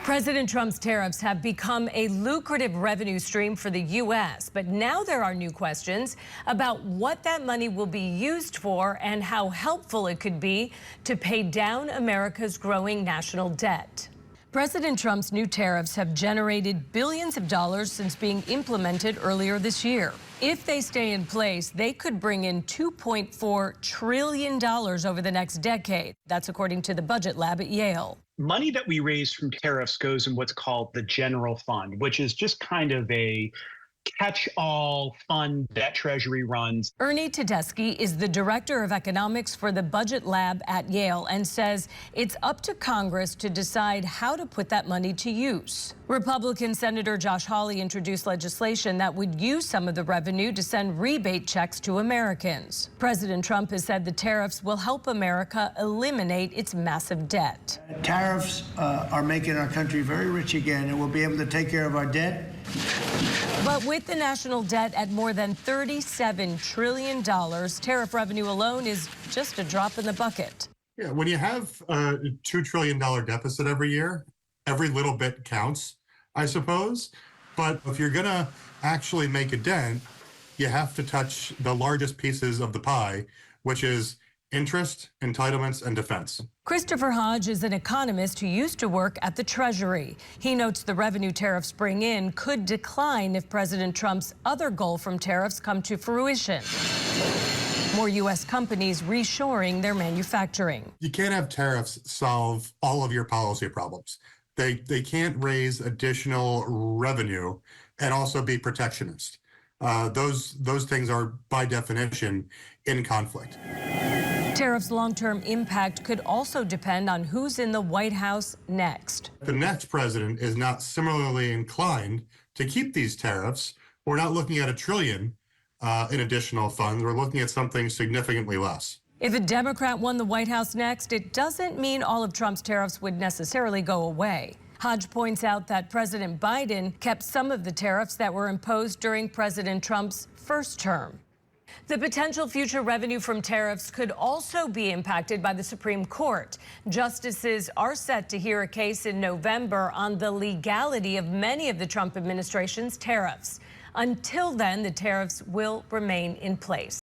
President Trump's tariffs have become a lucrative revenue stream for the U.S., but now there are new questions about what that money will be used for and how helpful it could be to pay down America's growing national debt. President Trump's new tariffs have generated billions of dollars since being implemented earlier this year. If they stay in place, they could bring in $2.4 trillion over the next decade. That's according to the budget lab at Yale. Money that we raise from tariffs goes in what's called the general fund, which is just kind of a catch-all fund that Treasury runs. Ernie Tedeschi is the director of economics for the budget lab at Yale and says it's up to Congress to decide how to put that money to use. Republican Senator Josh Hawley introduced legislation that would use some of the revenue to send rebate checks to Americans. President Trump has said the tariffs will help America eliminate its massive debt. Tariffs are making our country very rich again, and we'll be able to take care of our debt. But with the national debt at more than $37 trillion, tariff revenue alone is just a drop in the bucket. Yeah, when you have a $2 trillion deficit every year, every little bit counts, I suppose. But if you're going to actually make a dent, you have to touch the largest pieces of the pie, which is interest, entitlements, and defense. Christopher Hodge is an economist who used to work at the Treasury. He notes the revenue tariffs bring in could decline if President Trump's other goal from tariffs come to fruition. More U.S. companies reshoring their manufacturing. You can't have tariffs solve all of your policy problems. They can't raise additional revenue and also be protectionist. Those things are, by definition, in conflict. Tariffs' long-term impact could also depend on who's in the White House next. The next president is not similarly inclined to keep these tariffs. We're not looking at $1 trillion in additional funds. We're looking at something significantly less. If a Democrat won the White House next, it doesn't mean all of Trump's tariffs would necessarily go away. Hodge points out that President Biden kept some of the tariffs that were imposed during President Trump's first term. The potential future revenue from tariffs could also be impacted by the Supreme Court. Justices are set to hear a case in November on the legality of many of the Trump administration's tariffs. Until then, the tariffs will remain in place.